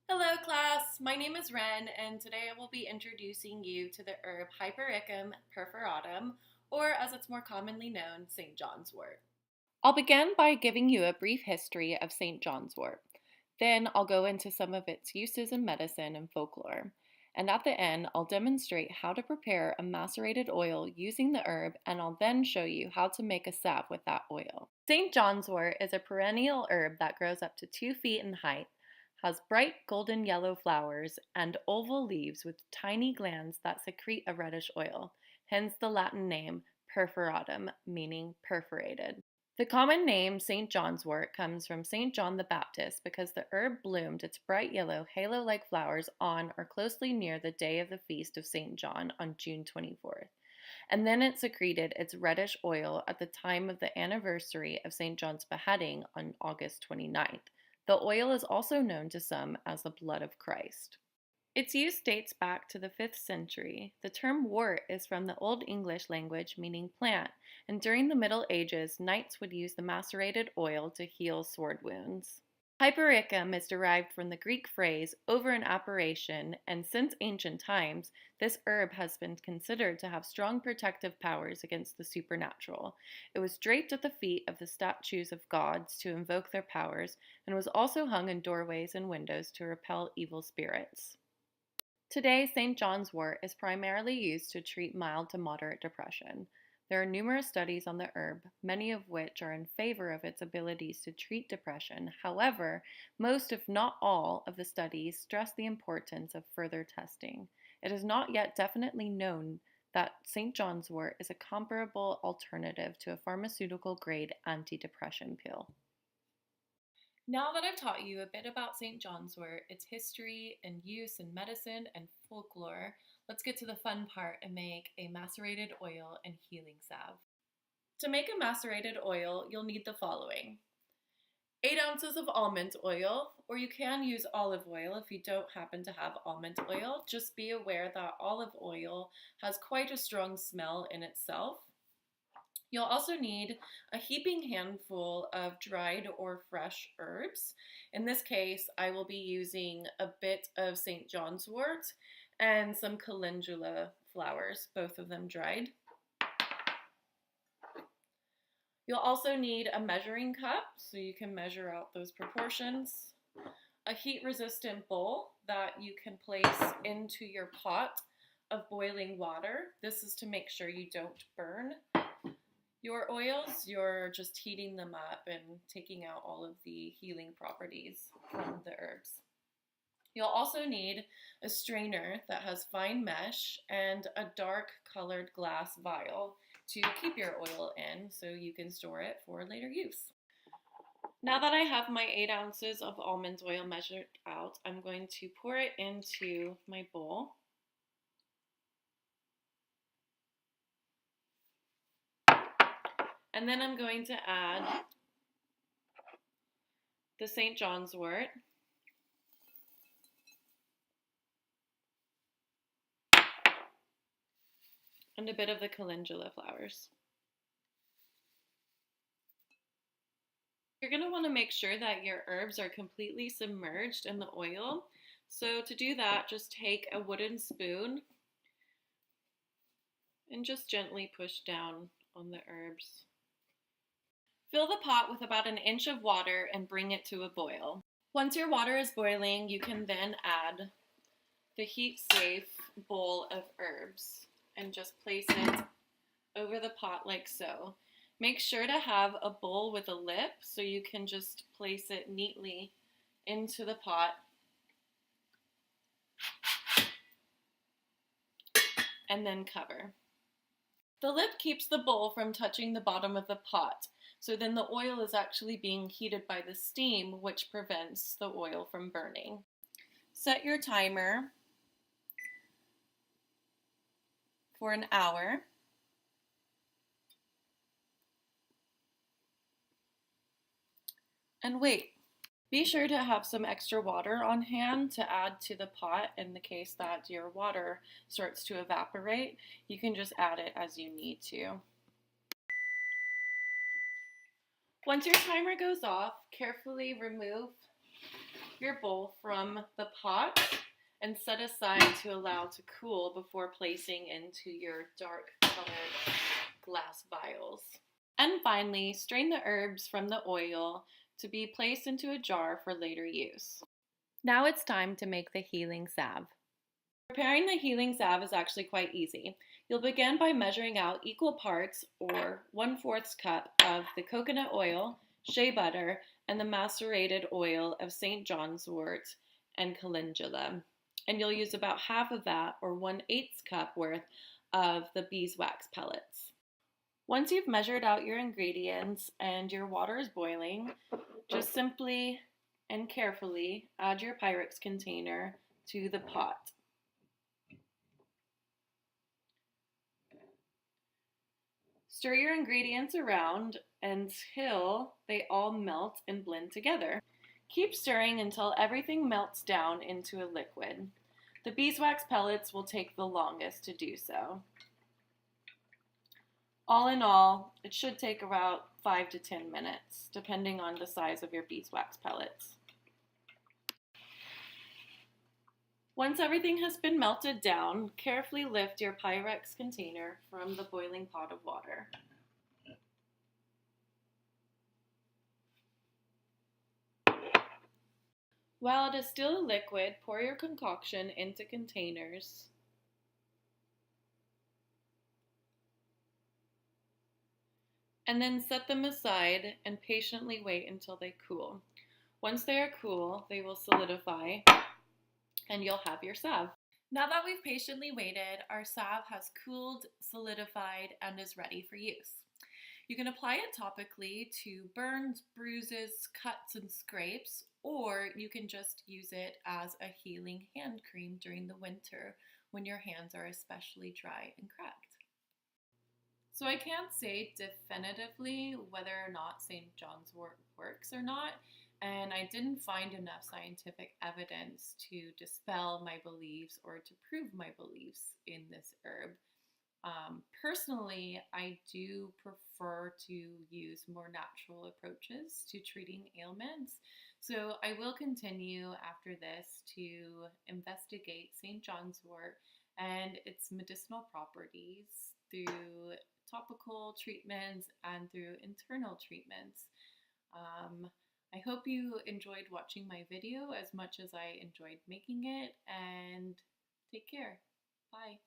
Hello class, my name is Ren and today I will be introducing you to the herb hypericum perforatum, or as it's more commonly known, St. John's wort. I'll begin by giving you a brief history of St. John's wort. Then I'll go into some of its uses in medicine and folklore. And at the end, I'll demonstrate how to prepare a macerated oil using the herb, and I'll then show you how to make a salve with that oil. St. John's wort is a perennial herb that grows up to 2 feet in height, has bright golden yellow flowers and oval leaves with tiny glands that secrete a reddish oil, hence the Latin name perforatum, meaning perforated. The common name St. John's wort comes from St. John the Baptist because the herb bloomed its bright yellow halo-like flowers on or closely near the day of the feast of St. John on June 24th. And then it secreted its reddish oil at the time of the anniversary of St. John's beheading on August 29th. The oil is also known to some as the blood of Christ. Its use dates back to the 5th century. The term wort is from the Old English language meaning plant, and during the Middle Ages, knights would use the macerated oil to heal sword wounds. Hypericum is derived from the Greek phrase over an apparition, and since ancient times, this herb has been considered to have strong protective powers against the supernatural. It was draped at the feet of the statues of gods to invoke their powers, and was also hung in doorways and windows to repel evil spirits. Today, St. John's wort is primarily used to treat mild to moderate depression. There are numerous studies on the herb, many of which are in favor of its abilities to treat depression. However, most, if not all, of the studies stress the importance of further testing. It is not yet definitely known that St. John's wort is a comparable alternative to a pharmaceutical-grade antidepressant pill. Now that I've taught you a bit about St. John's wort, its history and use in medicine and folklore, let's get to the fun part and make a macerated oil and healing salve. To make a macerated oil, you'll need the following: 8 ounces of almond oil, or you can use olive oil if you don't happen to have almond oil. Just be aware that olive oil has quite a strong smell in itself. You'll also need a heaping handful of dried or fresh herbs. In this case, I will be using a bit of St. John's wort and some calendula flowers, both of them dried. You'll also need a measuring cup, so you can measure out those proportions, a heat-resistant bowl that you can place into your pot of boiling water. This is to make sure you don't burn your oils. You're just heating them up and taking out all of the healing properties from the herbs. You'll also need a strainer that has fine mesh and a dark colored glass vial to keep your oil in so you can store it for later use. Now that I have my 8 ounces of almond oil measured out, I'm going to pour it into my bowl. And then I'm going to add the St. John's wort, and a bit of the calendula flowers. You're going to want to make sure that your herbs are completely submerged in the oil. So to do that, just take a wooden spoon and just gently push down on the herbs. Fill the pot with about 1 inch of water and bring it to a boil. Once your water is boiling, you can then add the heat-safe bowl of herbs and just place it over the pot like so. Make sure to have a bowl with a lip so you can just place it neatly into the pot and then cover. The lip keeps the bowl from touching the bottom of the pot, so then the oil is actually being heated by the steam, which prevents the oil from burning. Set your timer for an hour. And wait. Be sure to have some extra water on hand to add to the pot in the case that your water starts to evaporate. You can just add it as you need to. Once your timer goes off, carefully remove your bowl from the pot and set aside to allow to cool before placing into your dark colored glass vials. And finally, strain the herbs from the oil to be placed into a jar for later use. Now it's time to make the healing salve. Preparing the healing salve is actually quite easy. You'll begin by measuring out equal parts or 1/4 cup of the coconut oil, shea butter, and the macerated oil of St. John's wort and calendula. And you'll use about half of that or 1/8 cup worth of the beeswax pellets. Once you've measured out your ingredients and your water is boiling, just simply and carefully add your Pyrex container to the pot. Stir your ingredients around until they all melt and blend together. Keep stirring until everything melts down into a liquid. The beeswax pellets will take the longest to do so. All in all, it should take about 5 to 10 minutes, depending on the size of your beeswax pellets. Once everything has been melted down, carefully lift your Pyrex container from the boiling pot of water. While it is still a liquid, pour your concoction into containers. And then set them aside and patiently wait until they cool. Once they are cool, they will solidify and you'll have your salve. Now that we've patiently waited, our salve has cooled, solidified, and is ready for use. You can apply it topically to burns, bruises, cuts, and scrapes, or you can just use it as a healing hand cream during the winter when your hands are especially dry and cracked. So I can't say definitively whether or not St. John's wort works or not, and I didn't find enough scientific evidence to dispel my beliefs or to prove my beliefs in this herb. Personally, I do prefer to use more natural approaches to treating ailments, so I will continue after this to investigate St. John's wort and its medicinal properties through topical treatments and through internal treatments. I hope you enjoyed watching my video as much as I enjoyed making it, and take care. Bye.